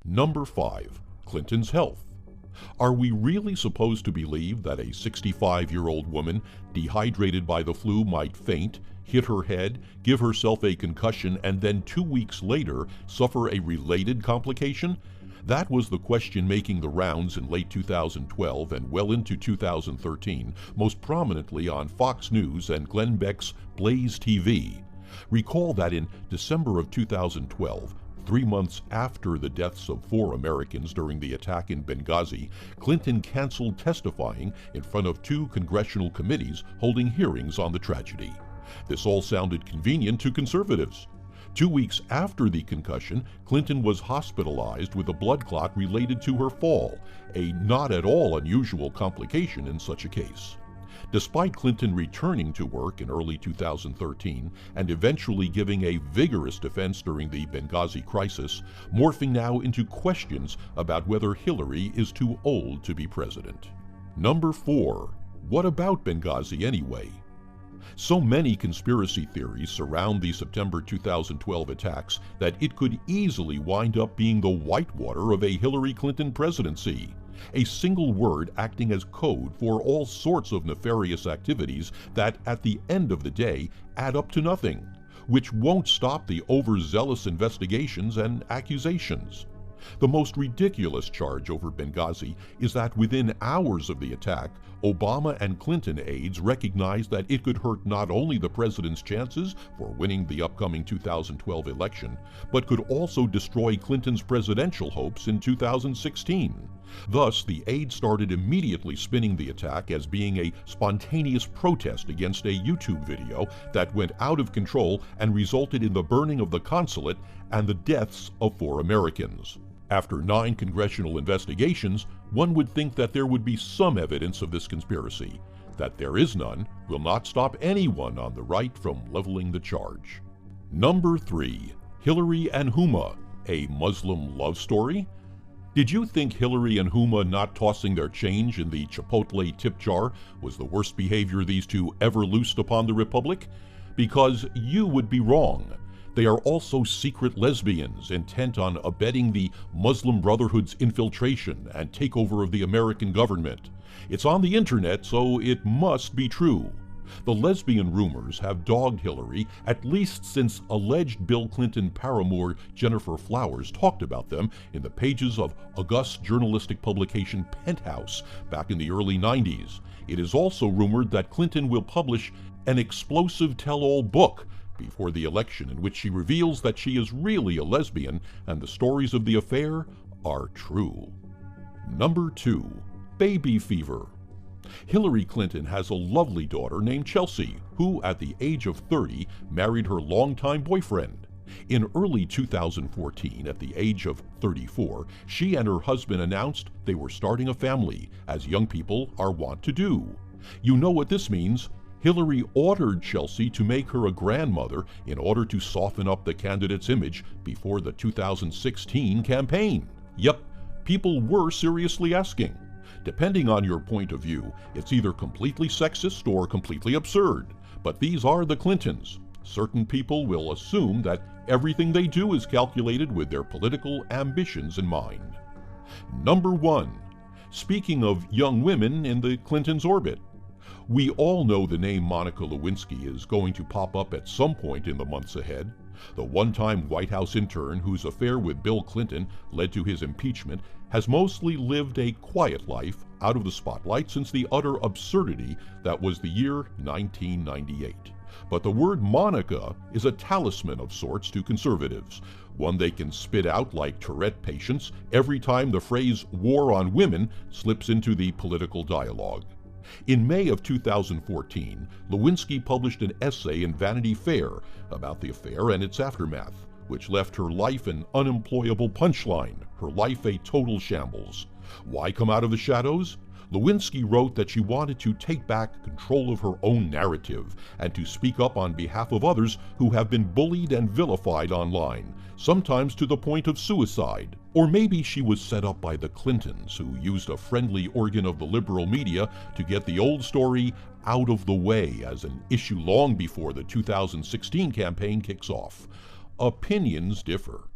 Number 5. Clinton's health. Are we really supposed to believe that a 65-year-old woman dehydrated by the flu might faint, hit her head, give herself a concussion, and then 2 weeks later suffer a related complication? That was the question making the rounds in late 2012 and well into 2013, most prominently on Fox News and Glenn Beck's Blaze TV. Recall that in December of 2012, 3 months after the deaths of 4 Americans during the attack in Benghazi, Clinton canceled testifying in front of 2 congressional committees holding hearings on the tragedy. This all sounded convenient to conservatives. 2 weeks after the concussion, Clinton was hospitalized with a blood clot related to her fall, a not at all unusual complication in such a case. Despite Clinton returning to work in early 2013 and eventually giving a vigorous defense during the Benghazi crisis, morphing now into questions about whether Hillary is too old to be president. Number 4. What about Benghazi anyway? So many conspiracy theories surround the September 2012 attacks that it could easily wind up being the whitewater of a Hillary Clinton presidency. A single word acting as code for all sorts of nefarious activities that, at the end of the day, add up to nothing, which won't stop the overzealous investigations and accusations. The most ridiculous charge over Benghazi is that within hours of the attack, Obama and Clinton aides recognized that it could hurt not only the president's chances for winning the upcoming 2012 election, but could also destroy Clinton's presidential hopes in 2016. Thus, the aides started immediately spinning the attack as being a spontaneous protest against a YouTube video that went out of control and resulted in the burning of the consulate and the deaths of 4 Americans. After 9 congressional investigations, one would think that there would be some evidence of this conspiracy. That there is none will not stop anyone on the right from leveling the charge. Number 3. Hillary and Huma, a Muslim love story? Did you think Hillary and Huma not tossing their change in the Chipotle tip jar was the worst behavior these two ever loosed upon the Republic? Because you would be wrong. They are also secret lesbians intent on abetting the Muslim Brotherhood's infiltration and takeover of the American government. It's on the internet, so it must be true. The lesbian rumors have dogged Hillary at least since alleged Bill Clinton paramour Jennifer Flowers talked about them in the pages of august journalistic publication Penthouse back in the early 90s. It is also rumored that Clinton will publish an explosive tell-all book before the election in which she reveals that she is really a lesbian and the stories of the affair are true. Number 2. Baby fever. Hillary Clinton has a lovely daughter named Chelsea, who at the age of 30 married her longtime boyfriend. In early 2014, at the age of 34, she and her husband announced they were starting a family, as young people are wont to do. You know what this means. Hillary ordered Chelsea to make her a grandmother in order to soften up the candidate's image before the 2016 campaign. Yep, people were seriously asking. Depending on your point of view, it's either completely sexist or completely absurd. But these are the Clintons. Certain people will assume that everything they do is calculated with their political ambitions in mind. Number 1. Speaking of young women in the Clintons' orbit. We all know the name Monica Lewinsky is going to pop up at some point in the months ahead. The one-time White House intern whose affair with Bill Clinton led to his impeachment has mostly lived a quiet life out of the spotlight since the utter absurdity that was the year 1998. But the word Monica is a talisman of sorts to conservatives, one they can spit out like Tourette patients every time the phrase war on women slips into the political dialogue. In May of 2014, Lewinsky published an essay in Vanity Fair about the affair and its aftermath, which left her life an unemployable punchline, her life a total shambles. Why come out of the shadows? Lewinsky wrote that she wanted to take back control of her own narrative and to speak up on behalf of others who have been bullied and vilified online, sometimes to the point of suicide. Or maybe she was set up by the Clintons, who used a friendly organ of the liberal media to get the old story out of the way as an issue long before the 2016 campaign kicks off. Opinions differ.